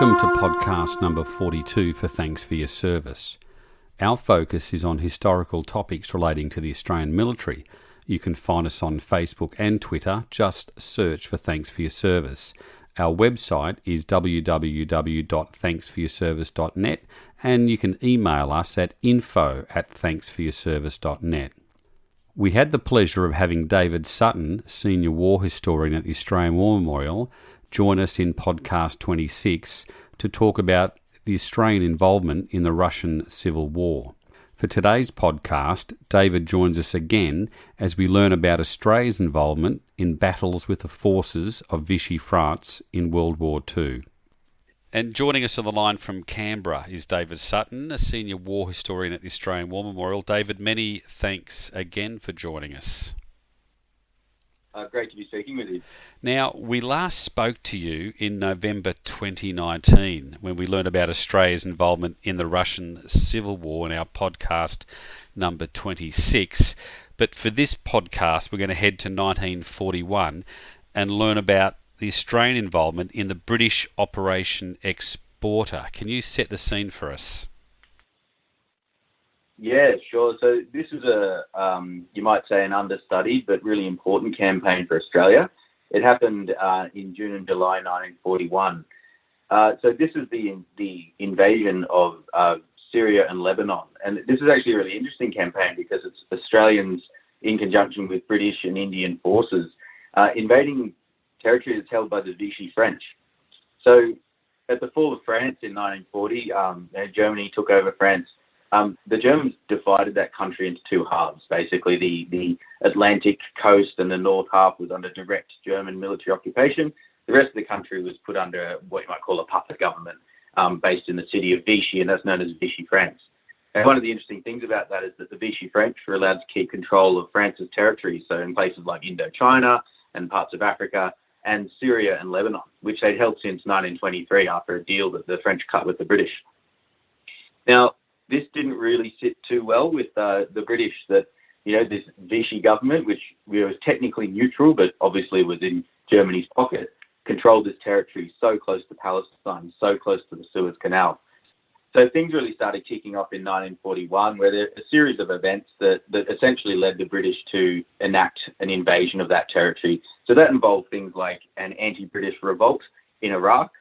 Welcome to podcast number 42 for Thanks for Your Service. Our focus is on historical topics relating to the Australian military. You can find us on Facebook and Twitter. Just search for Thanks for Your Service. Our website is www.thanksforyourservice.net, and you can email us at info@thanksforyourservice.net. We had the pleasure of having David Sutton, Senior War Historian at the Australian War Memorial, join us in podcast 26 to talk about the Australian involvement in the Russian Civil War. For today's podcast, David joins us again as we learn about Australia's involvement in battles with the forces of Vichy France in World War II. And joining us on the line from Canberra is David Sutton, a Senior War Historian at the Australian War Memorial. David, many thanks again for joining us. Great to be speaking with you. Now, we last spoke to you in November 2019 when we learned about Australia's involvement in the Russian Civil War in our podcast number 26. But for this podcast, we're going to head to 1941 and learn about the Australian involvement in the British Operation Exporter. Can you set the scene for us? Yeah, sure. So this is you might say, an understudied but really important campaign for Australia. It happened in June and July 1941. So this is the invasion of Syria and Lebanon. And this is actually a really interesting campaign because it's Australians in conjunction with British and Indian forces invading territory that's held by the Vichy French. So at the fall of France in 1940, Germany took over France. The Germans divided that country into two halves. Basically, the Atlantic coast and the north half was under direct German military occupation. The rest of the country was put under what you might call a puppet government, based in the city of Vichy, and that's known as Vichy France. And one of the interesting things about that is that the Vichy French were allowed to keep control of France's territory, so in places like Indochina and parts of Africa, and Syria and Lebanon, which they'd held since 1923 after a deal that the French cut with the British. Now, this didn't really sit too well with the British, that, this Vichy government, which was technically neutral, but obviously was in Germany's pocket, controlled this territory so close to Palestine, so close to the Suez Canal. So things really started kicking off in 1941, where there were a series of events that essentially led the British to enact an invasion of that territory. So that involved things like an anti-British revolt in Iraq,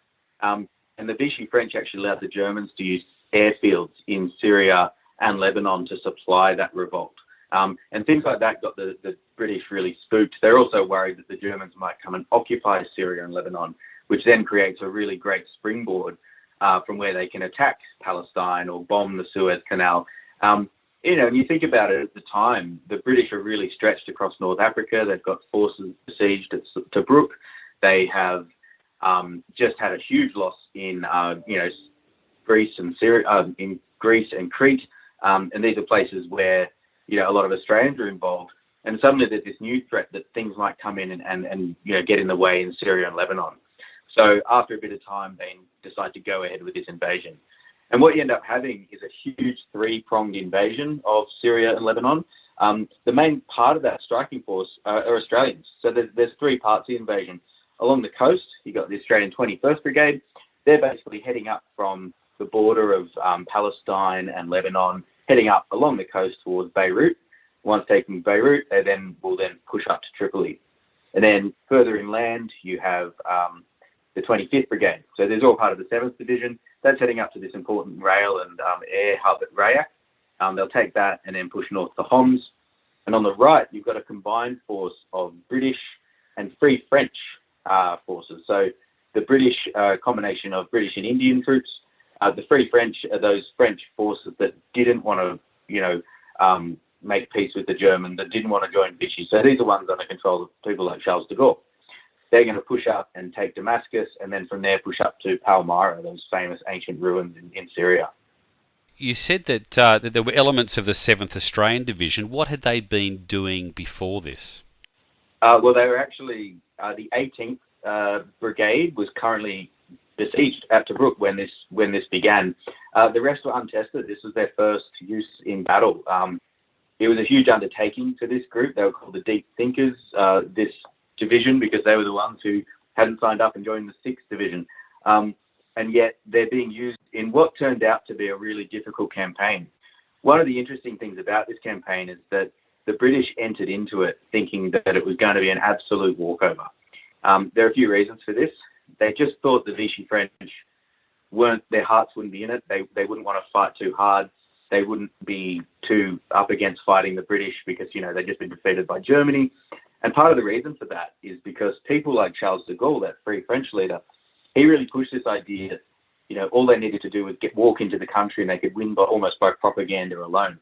and the Vichy French actually allowed the Germans to use airfields in Syria and Lebanon to supply that revolt. And things like that got the British really spooked. They're also worried that the Germans might come and occupy Syria and Lebanon, which then creates a really great springboard from where they can attack Palestine or bomb the Suez Canal. And you think about it, at the time, the British are really stretched across North Africa. They've got forces besieged at Tobruk. They have just had a huge loss in, Greece and Syria, in Greece and Crete, and these are places where a lot of Australians are involved. And suddenly there's this new threat that things might come in and get in the way in Syria and Lebanon. So after a bit of time, they decide to go ahead with this invasion. And what you end up having is a huge three-pronged invasion of Syria and Lebanon. The main part of that striking force are Australians. So there's three parts of the invasion. Along the coast, you've got the Australian 21st Brigade. They're basically heading up from the border of Palestine and Lebanon, heading up along the coast towards Beirut. Once taking Beirut, they will push up to Tripoli. And then further inland, you have the 25th Brigade. So there's all part of the 7th Division. That's heading up to this important rail and air hub at Rayak. They'll take that and then push north to Homs. And on the right, you've got a combined force of British and Free French forces. So the British, combination of British and Indian troops. The Free French are those French forces that didn't want to, make peace with the Germans, that didn't want to join Vichy. So these are ones under control of people like Charles de Gaulle. They're going to push up and take Damascus, and then from there push up to Palmyra, those famous ancient ruins in Syria. You said that there were elements of the 7th Australian Division. What had they been doing before this? Well, they were actually, the 18th Brigade was currently besieged at Tobruk when this began. The rest were untested. This was their first use in battle. It was a huge undertaking for this group. They were called the Deep Thinkers, this division, because they were the ones who hadn't signed up and joined the 6th Division. and yet they're being used in what turned out to be a really difficult campaign. One of the interesting things about this campaign is that the British entered into it thinking that it was going to be an absolute walkover. There are a few reasons for this. They just thought the Vichy French their hearts wouldn't be in it. They wouldn't want to fight too hard. They wouldn't be too up against fighting the British because, they'd just been defeated by Germany. And part of the reason for that is because people like Charles de Gaulle, that Free French leader, he really pushed this idea that, all they needed to do was walk into the country and they could win almost by propaganda alone.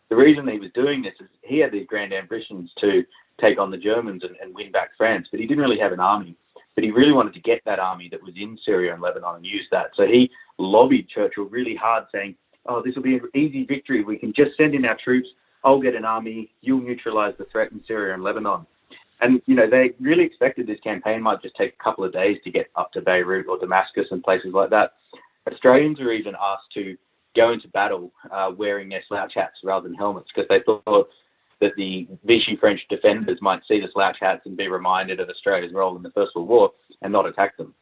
The reason he was doing this is he had these grand ambitions to take on the Germans and win back France, but he didn't really have an army. But he really wanted to get that army that was in Syria and Lebanon and use that. So he lobbied Churchill really hard, saying, oh, this will be an easy victory. We can just send in our troops. I'll get an army. You'll neutralize the threat in Syria and Lebanon. And, they really expected this campaign might just take a couple of days to get up to Beirut or Damascus and places like that. Australians were even asked to go into battle wearing their slouch hats rather than helmets because they thought that the Vichy French defenders might see the slouch hats and be reminded of Australia's role in the First World War and not attack them.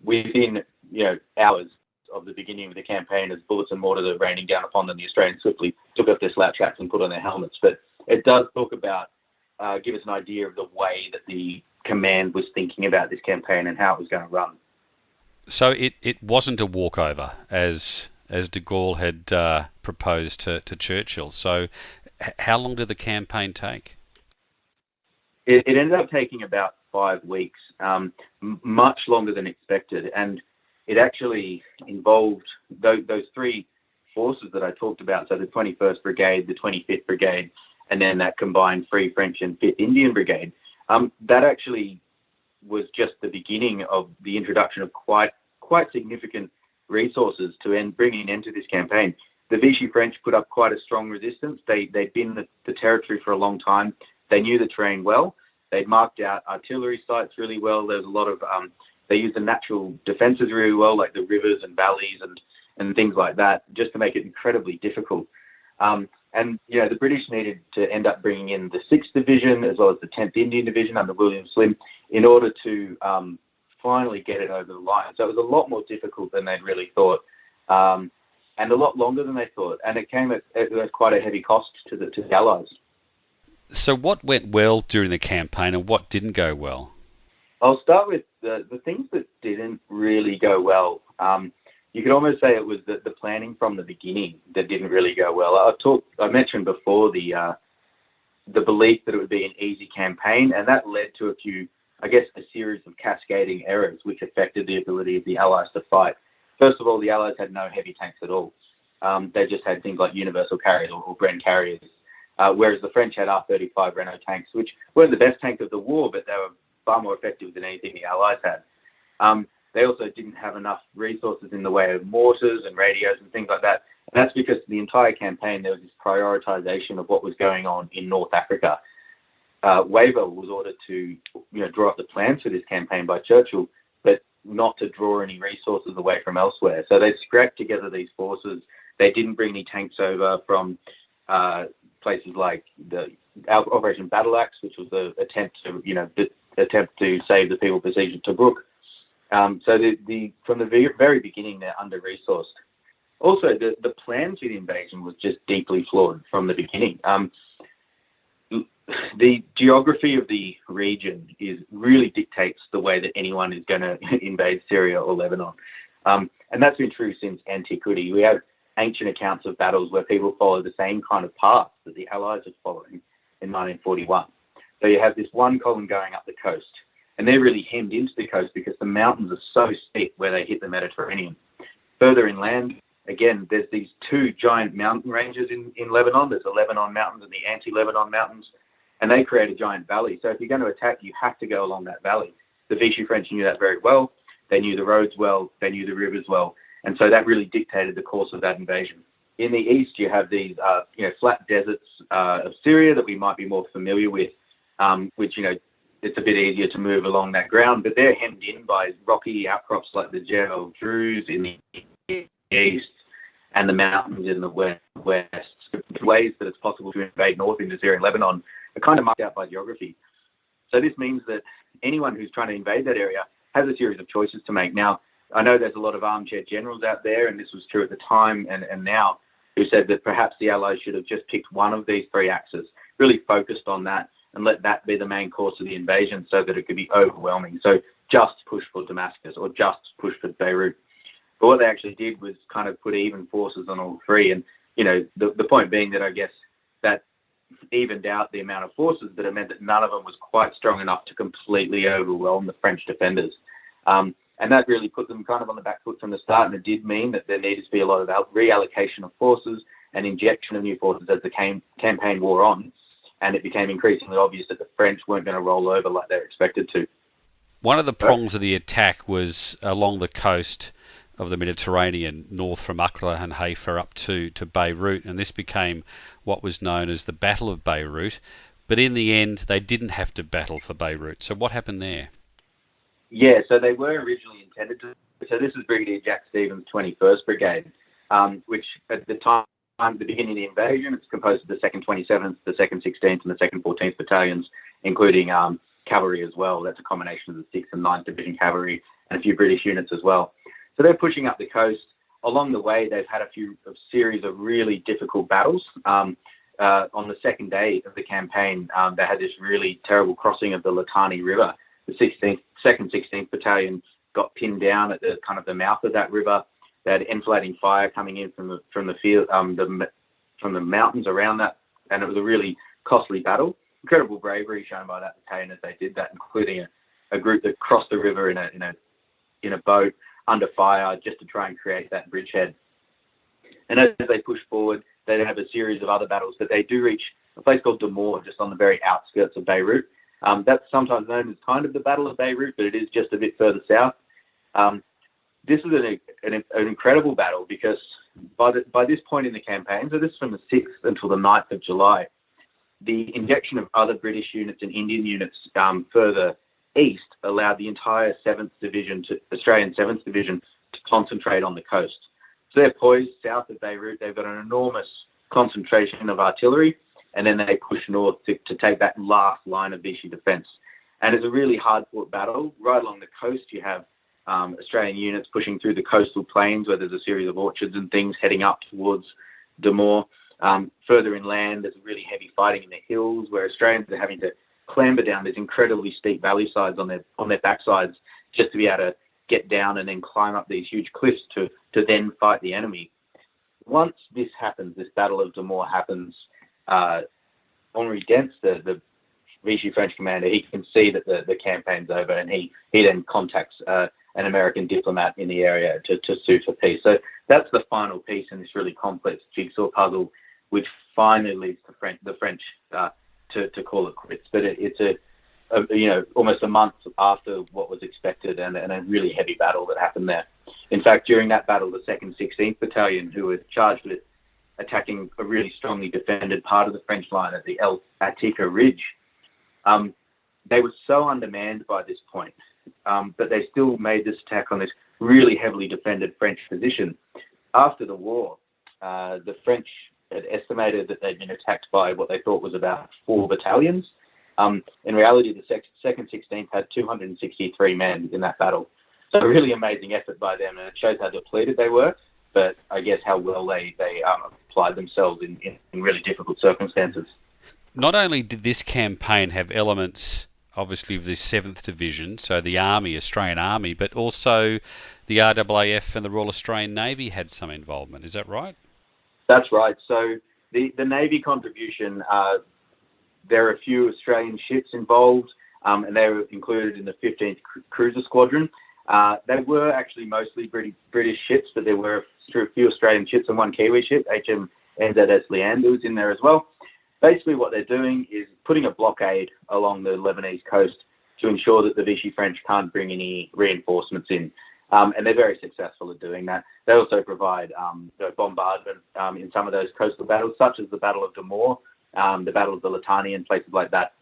Within hours of the beginning of the campaign, as bullets and mortar are raining down upon them, the Australians swiftly took off their slouch hats and put on their helmets. But it does talk about, give us an idea of the way that the command was thinking about this campaign and how it was going to run. So it wasn't a walkover, as de Gaulle had proposed to Churchill. So how long did the campaign take? It ended up taking about 5 weeks, much longer than expected. And it actually involved those three forces that I talked about, so the 21st Brigade, the 25th Brigade, and then that combined Free French and 5th Indian Brigade. That actually was just the beginning of the introduction of quite significant resources to bring an end to this campaign. The Vichy French put up quite a strong resistance. They'd been the territory for a long time. They knew the terrain well. They'd marked out artillery sites really well. There was a lot of, they used the natural defences really well, like the rivers and valleys and things like that, just to make it incredibly difficult. And the British needed to end up bringing in the 6th Division as well as the 10th Indian Division under William Slim in order to finally get it over the line. So it was a lot more difficult than they'd really thought, and a lot longer than they thought. And it came at quite a heavy cost to the Allies. So what went well during the campaign and what didn't go well? I'll start with the things that didn't really go well. You could almost say it was the planning from the beginning that didn't really go well. I mentioned before the belief that it would be an easy campaign, and that led to a series of cascading errors which affected the ability of the Allies to fight. First of all, the Allies had no heavy tanks at all. They just had things like universal carriers or Bren carriers, whereas the French had R-35 Renault tanks, which weren't the best tank of the war, but they were far more effective than anything the Allies had. They also didn't have enough resources in the way of mortars and radios and things like that. And that's because the entire campaign, there was this prioritization of what was going on in North Africa. Wavell was ordered to draw up the plans for this campaign by Churchill, but not to draw any resources away from elsewhere. So they scrapped together these forces. They didn't bring any tanks over from places like the Operation Battle Axe, which was the attempt to save the people besieged at Tobruk. So from the very beginning, they're under-resourced. Also, the plan for the invasion was just deeply flawed from the beginning. The geography of the region really dictates the way that anyone is going to invade Syria or Lebanon. And that's been true since antiquity. We have ancient accounts of battles where people follow the same kind of path that the Allies are following in 1941. So you have this one column going up the coast, and they're really hemmed into the coast because the mountains are so steep where they hit the Mediterranean. Further inland, again, there's these two giant mountain ranges in Lebanon. There's the Lebanon Mountains and the anti-Lebanon Mountains, and they create a giant valley. So if you're going to attack, you have to go along that valley. The Vichy French knew that very well. They knew the roads well. They knew the rivers well. And so that really dictated the course of that invasion. In the east, you have these flat deserts of Syria that we might be more familiar with, which, it's a bit easier to move along that ground, but they're hemmed in by rocky outcrops like the Jebel Druze in the east and the mountains in the west. The ways that it's possible to invade north into Syria and Lebanon are kind of marked out by geography. So this means that anyone who's trying to invade that area has a series of choices to make. Now, I know there's a lot of armchair generals out there, and this was true at the time and now, who said that perhaps the Allies should have just picked one of these three axes, really focused on that, and let that be the main course of the invasion so that it could be overwhelming. So just push for Damascus or just push for Beirut. But what they actually did was kind of put even forces on all three. And, the point being that I guess that evened out the amount of forces, but it meant that none of them was quite strong enough to completely overwhelm the French defenders. And that really put them kind of on the back foot from the start. And it did mean that there needed to be a lot of reallocation of forces and injection of new forces as the campaign wore on. And it became increasingly obvious that the French weren't going to roll over like they were expected to. One of the prongs of the attack was along the coast of the Mediterranean, north from Akla and Haifa up to Beirut, and this became what was known as the Battle of Beirut. But in the end, they didn't have to battle for Beirut. So what happened there? Yeah, so they were originally intended to. So this is Brigadier Jack Stevens' 21st Brigade, which at the time, at the beginning of the invasion, it's composed of the 2nd 27th, the 2nd 16th, and the 2nd 14th battalions, including cavalry as well. That's a combination of the 6th and 9th Division cavalry and a few British units as well. So they're pushing up the coast. Along the way, they've had a series of really difficult battles. On the second day of the campaign, they had this really terrible crossing of the Litani River. The 2nd 16th Battalion got pinned down at the kind of the mouth of that river. They had enflating fire coming in from the field, from the mountains around that, and it was a really costly battle. Incredible bravery shown by that battalion as they did that, including a group that crossed the river in a boat under fire just to try and create that bridgehead. And as they push forward, they have a series of other battles, but they do reach a place called Damour, just on the very outskirts of Beirut. That's sometimes known as kind of the Battle of Beirut, but it is just a bit further south. This is an incredible battle because by this point in the campaign, so this is from the 6th until the 9th of July, the injection of other British units and Indian units further east allowed the entire 7th Division, Australian 7th Division, to concentrate on the coast. So they're poised south of Beirut. They've got an enormous concentration of artillery, and then they push north to take that last line of Vichy defence. And it's a really hard-fought battle. Right along the coast, you have Australian units pushing through the coastal plains where there's a series of orchards and things heading up towards Damour. Further inland, there's really heavy fighting in the hills where Australians are having to clamber down these incredibly steep valley sides on their backsides just to be able to get down and then climb up these huge cliffs to then fight the enemy. Once this happens, this Battle of Damour happens, Henri Dentz, the Vichy French commander, he can see that the campaign's over, and he then contacts an American diplomat in the area to sue for peace. So that's the final piece in this really complex jigsaw puzzle, which finally leads to the French to call it quits. But it's almost a month after what was expected, and a really heavy battle that happened there. In fact, during that battle, the 2nd 16th Battalion, who were charged with attacking a really strongly defended part of the French line at the El Atika Ridge, they were so undermanned by this point, but they still made this attack on this really heavily defended French position. After the war, the French had estimated that they'd been attacked by what they thought was about 4 battalions. In reality, the 2nd 16th had 263 men in that battle. So a really amazing effort by them, and it shows how depleted they were, but I guess how well they applied themselves in really difficult circumstances. Not only did this campaign have elements, obviously, of the 7th Division, so the Army, Australian Army, but also the RAAF and the Royal Australian Navy had some involvement. Is that right? That's right. So the Navy contribution, there are a few Australian ships involved, and they were included in the 15th Cruiser Squadron. They were actually mostly British ships, but there were a few Australian ships and one Kiwi ship, HMNZS Leander was in there as well. Basically what they're doing is putting a blockade along the Lebanese coast to ensure that the Vichy French can't bring any reinforcements in. And they're very successful at doing that. They also provide bombardment in some of those coastal battles, such as the Battle of Damour, the Battle of the Litani and places like that,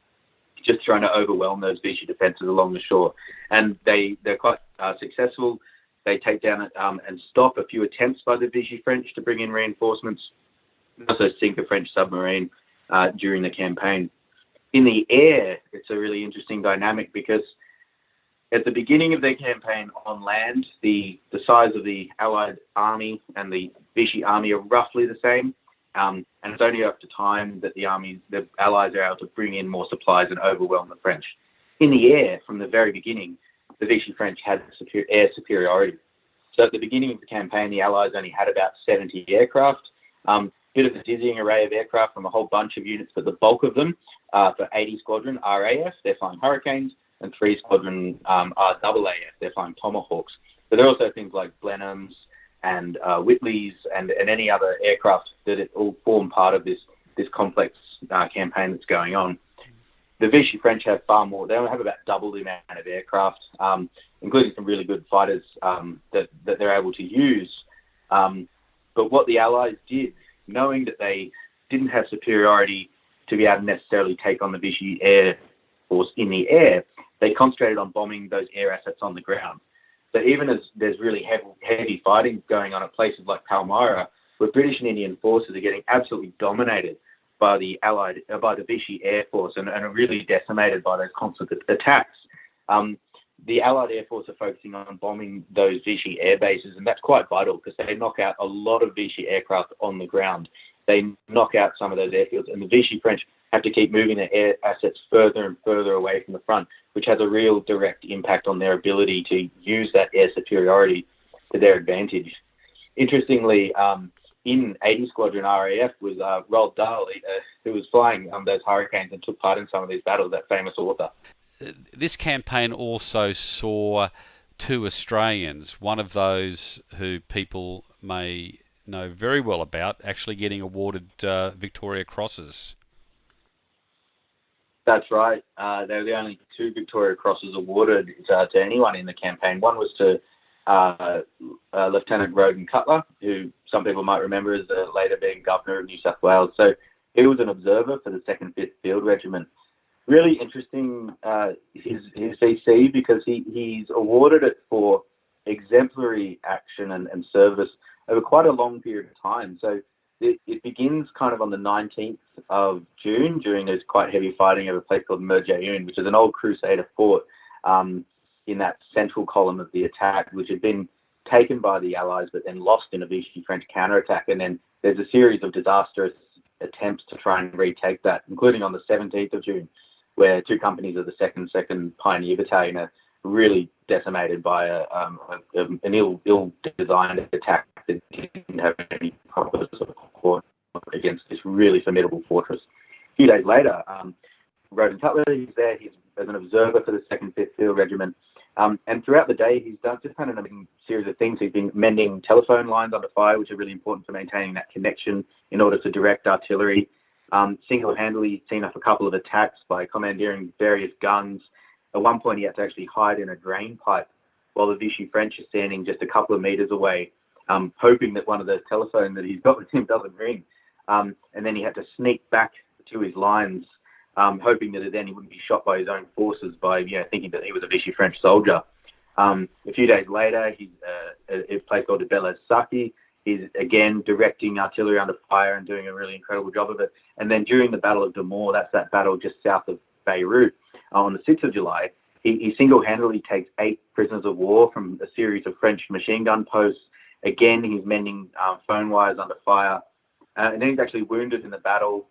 just trying to overwhelm those Vichy defences along the shore. And they're quite successful. They take down and stop a few attempts by the Vichy French to bring in reinforcements, and also sink a French submarine during the campaign. In the air, it's a really interesting dynamic because At the beginning of their campaign on land, the size of the Allied army and the Vichy army are roughly the same. And it's only after time that the Allies are able to bring in more supplies and overwhelm the French. In the air, from the very beginning, the Vichy French had air superiority. So at the beginning of the campaign, the Allies only had about 70 aircraft, bit of a dizzying array of aircraft from a whole bunch of units, but the bulk of them for 80 Squadron RAF, they're flying Hurricanes, and 3 Squadron RAAF, they're flying Tomahawks. But there are also things like Blenheims and Whitleys and any other aircraft that all form part of this complex campaign that's going on. The Vichy French have far more. They have about double the amount of aircraft, including some really good fighters that they're able to use. But what the Allies did, knowing that they didn't have superiority to be able to necessarily take on the Vichy Air Force in the air, they concentrated on bombing those air assets on the ground. So even as there's really heavy fighting going on at places like Palmyra, where British and Indian forces are getting absolutely dominated by the Vichy Air Force and are really decimated by those constant attacks, the Allied Air Force are focusing on bombing those Vichy air bases, and that's quite vital because they knock out a lot of Vichy aircraft on the ground. They knock out some of those airfields, and the Vichy French have to keep moving their air assets further and further away from the front, which has a real direct impact on their ability to use that air superiority to their advantage. Interestingly, in 80 Squadron RAF was Roald Dahl, who was flying those Hurricanes and took part in some of these battles, that famous author. This campaign also saw 2 Australians, one of those who people may know very well about, actually getting awarded Victoria Crosses. That's right. They were the only 2 Victoria Crosses awarded to anyone in the campaign. One was to Lieutenant Roden Cutler, who some people might remember as later being Governor of New South Wales. So he was an observer for the 2nd 5th Field Regiment. Really interesting, his VC, because he's awarded it for exemplary action and service over quite a long period of time. So it begins kind of on the 19th of June during this quite heavy fighting of a place called Merjayoun, which is an old Crusader fort in that central column of the attack, which had been taken by the Allies but then lost in a Vichy French counterattack. And then there's a series of disastrous attempts to try and retake that, including on the 17th of June, where 2 companies of the 2nd Pioneer Battalion are really decimated by an ill-designed attack that didn't have any proper support against this really formidable fortress. A few days later, Roden Cutler, he's there, he's as an observer for the 2nd 5th Field Regiment. And throughout the day, he's done a series of things. He's been mending telephone lines under fire, which are really important for maintaining that connection in order to direct artillery. Single-handedly seen off a couple of attacks by commandeering various guns. At one point, he had to actually hide in a drain pipe while the Vichy French are standing just a couple of meters away, hoping that one of those telephones that he's got with him doesn't ring. And then he had to sneak back to his lines, hoping that then he wouldn't be shot by his own forces by thinking that he was a Vichy French soldier. A few days later, he's at a place called WWII. He's again directing artillery under fire and doing a really incredible job of it. And then during the Battle of Damour, that's that battle just south of Beirut, on the 6th of July, he single-handedly takes 8 prisoners of war from a series of French machine gun posts. Again, he's mending phone wires under fire. And then he's actually wounded in the battle,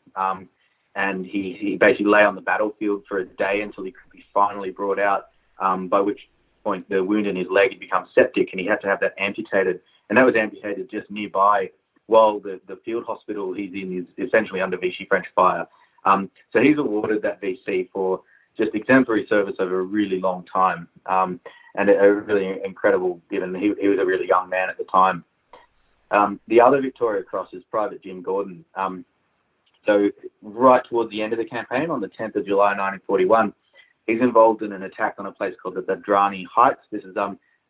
and he basically lay on the battlefield for a day until he could be finally brought out, by which point the wound in his leg had become septic and he had to have that amputated. And that was amputated just nearby while the field hospital he's in is essentially under Vichy French fire. So he's awarded that VC for just exemplary service over a really long time, and a really incredible, given he was a really young man at the time. The other Victoria Cross is Private Jim Gordon. So right towards the end of the campaign, on the 10th of July 1941, he's involved in an attack on a place called the Dadrani Heights. This is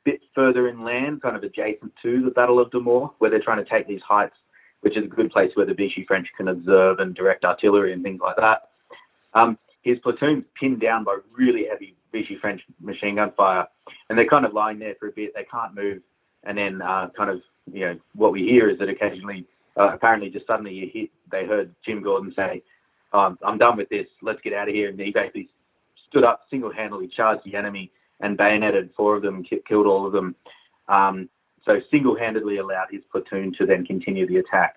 bit further inland, kind of adjacent to the Battle of Damour, where they're trying to take these heights, which is a good place where the Vichy French can observe and direct artillery and things like that. His platoon's pinned down by really heavy Vichy French machine gun fire, and they're kind of lying there for a bit. They can't move, and then what we hear is that occasionally, apparently just suddenly they heard Jim Gordon say, I'm done with this, let's get out of here. And he basically stood up, single-handedly charged the enemy, and bayoneted 4 of them, killed all of them. So single-handedly allowed his platoon to then continue the attack.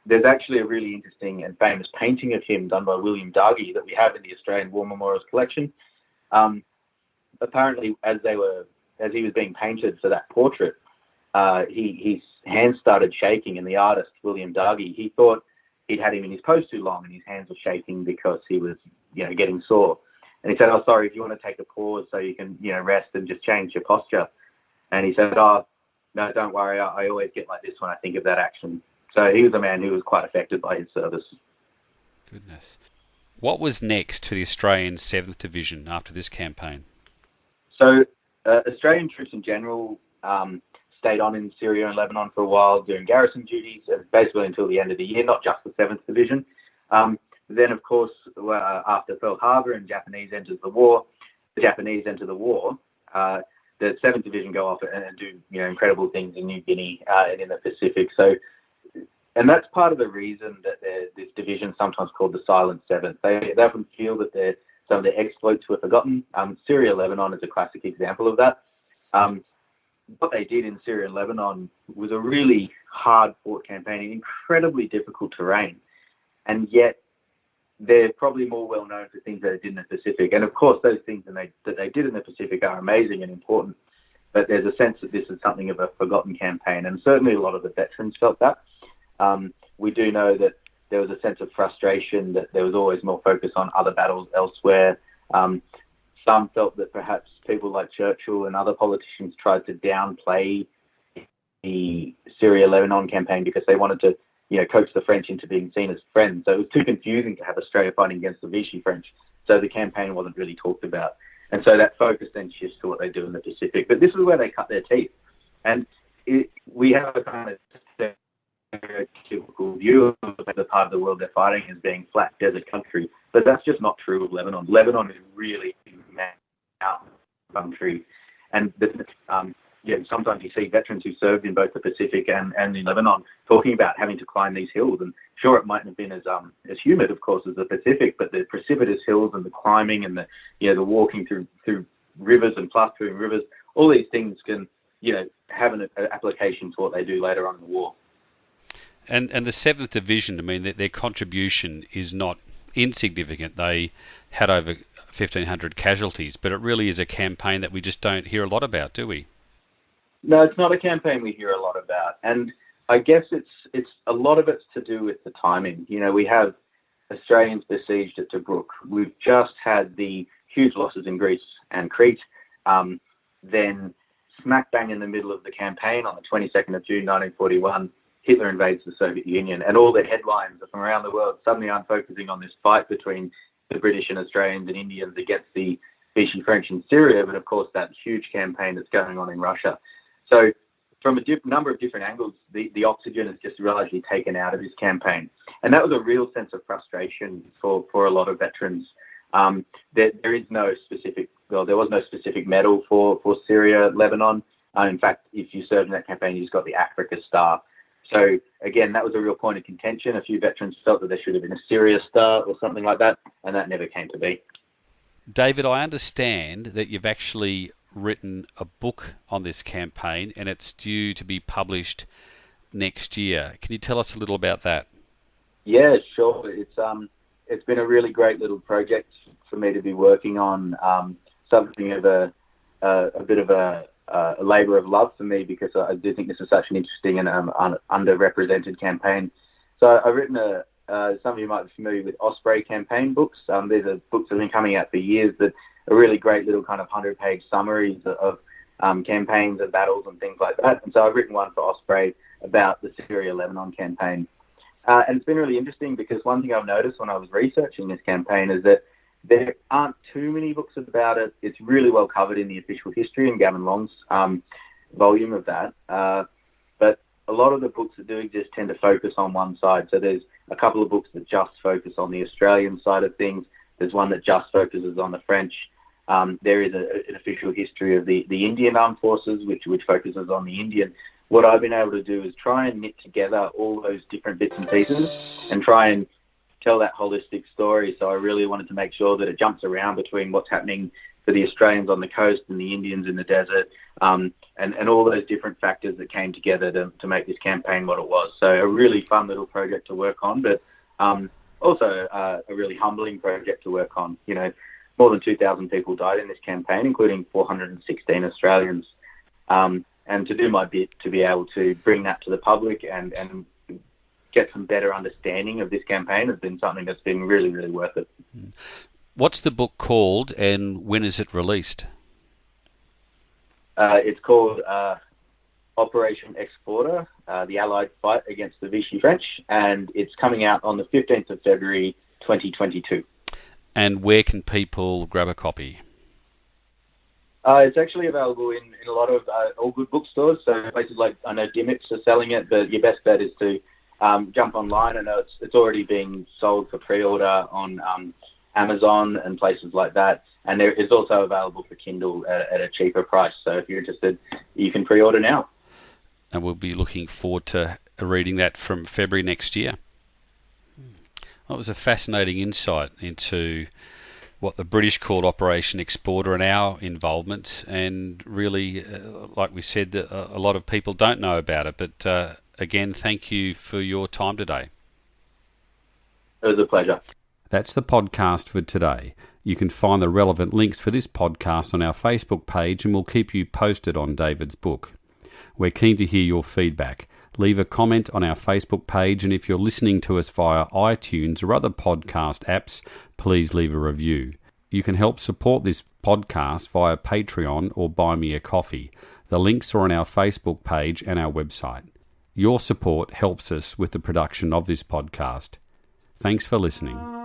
There's actually a really interesting and famous painting of him done by William Dargie that we have in the Australian War Memorials collection. Apparently, as he was being painted for that portrait, his hands started shaking, and the artist, William Dargie, he thought he'd had him in his pose too long, and his hands were shaking because he was, getting sore. And he said, "Oh, sorry, if you want to take a pause so you can, rest and just change your posture." And he said, "Oh, no, don't worry. I always get like this when I think of that action." So he was a man who was quite affected by his service. Goodness. What was next to the Australian 7th Division after this campaign? So Australian troops in general stayed on in Syria and Lebanon for a while doing garrison duties, basically until the end of the year, not just the 7th Division. Then, of course, after Pearl Harbor and the Japanese enter the war, the 7th Division go off and do incredible things in New Guinea and in the Pacific. So, and that's part of the reason that this division is sometimes called the Silent Seventh. They often feel that some of their exploits were forgotten. Syria, Lebanon is a classic example of that. What they did in Syria and Lebanon was a really hard-fought campaign in incredibly difficult terrain, and yet they're probably more well-known for things that they did in the Pacific. And of course, those things that they did in the Pacific are amazing and important, but there's a sense that this is something of a forgotten campaign, and certainly a lot of the veterans felt that. We do know that there was a sense of frustration that there was always more focus on other battles elsewhere. Some felt that perhaps people like Churchill and other politicians tried to downplay the Syria-Lebanon campaign because they wanted to, coax the French into being seen as friends. So it was too confusing to have Australia fighting against the Vichy French. So the campaign wasn't really talked about. And so that focus then shifts to what they do in the Pacific. But this is where they cut their teeth. And we have a kind of stereotypical view of the part of the world they're fighting as being flat desert country. But that's just not true of Lebanon. Lebanon is really mountain country. And sometimes you see veterans who served in both the Pacific and in Lebanon talking about having to climb these hills. And sure, it mightn't have been as humid, of course, as the Pacific, but the precipitous hills and the climbing and the walking through rivers and plastering rivers, all these things can, have an application to what they do later on in the war. And the 7th Division, I mean, their contribution is not insignificant. They had over 1,500 casualties, but it really is a campaign that we just don't hear a lot about, do we? No, it's not a campaign we hear a lot about. And I guess it's a lot of it's to do with the timing. We have Australians besieged at Tobruk. We've just had the huge losses in Greece and Crete. Then smack bang in the middle of the campaign on the 22nd of June 1941, Hitler invades the Soviet Union, and all the headlines from around the world suddenly aren't focusing on this fight between the British and Australians and Indians against the Vichy French in Syria, but of course that huge campaign that's going on in Russia. So from a number of different angles, the oxygen is just largely taken out of this campaign. And that was a real sense of frustration for a lot of veterans. There was no specific medal for Syria, Lebanon. In fact, if you served in that campaign, you just got the Africa Star. So again, that was a real point of contention. A few veterans felt that there should have been a Syria Star or something like that, and that never came to be. David, I understand that you've actually written a book on this campaign, and it's due to be published next year. Can you tell us a little about that? Yeah, sure. It's been a really great little project for me to be working on. Something of a bit of a labour of love for me, because I do think this is such an interesting and underrepresented campaign. So I've written some of you might be familiar with Osprey campaign books. These are books that have been coming out for years that are really great little kind of 100-page summaries of campaigns and battles and things like that. And so I've written one for Osprey about the Syria-Lebanon campaign. And it's been really interesting because one thing I've noticed when I was researching this campaign is that there aren't too many books about it. It's really well covered in the official history and Gavin Long's volume of that. But a lot of the books that do exist tend to focus on one side. So there's a couple of books that just focus on the Australian side of things. There's one that just focuses on the French. There is an official history of the Indian Armed Forces, which focuses on the Indian. What I've been able to do is try and knit together all those different bits and pieces and try and tell that holistic story. So I really wanted to make sure that it jumps around between what's happening for the Australians on the coast and the Indians in the desert, and all those different factors that came together to make this campaign what it was. So a really fun little project to work on, but also a really humbling project to work on. You know, more than 2,000 people died in this campaign, including 416 Australians. And to do my bit to be able to bring that to the public and get some better understanding of this campaign has been something that's been really, really worth it. What's the book called, and when is it released? It's called Operation Exporter, the Allied Fight Against the Vichy French, and it's coming out on the 15th of February 2022. And where can people grab a copy? It's actually available in a lot of all good bookstores. So places like, I know didnt are selling it, but your best bet is to jump online. I know it's already being sold for pre-order on Amazon and places like that. And there is also available for Kindle at a cheaper price. So if you're interested, you can pre-order now. And we'll be looking forward to reading that from February next year. That was a fascinating insight into what the British called Operation Exporter and our involvement. And really, like we said, a lot of people don't know about it. But again, thank you for your time today. It was a pleasure. That's the podcast for today. You can find the relevant links for this podcast on our Facebook page, and we'll keep you posted on David's book. We're keen to hear your feedback. Leave a comment on our Facebook page, and if you're listening to us via iTunes or other podcast apps, please leave a review. You can help support this podcast via Patreon or Buy Me a Coffee. The links are on our Facebook page and our website. Your support helps us with the production of this podcast. Thanks for listening.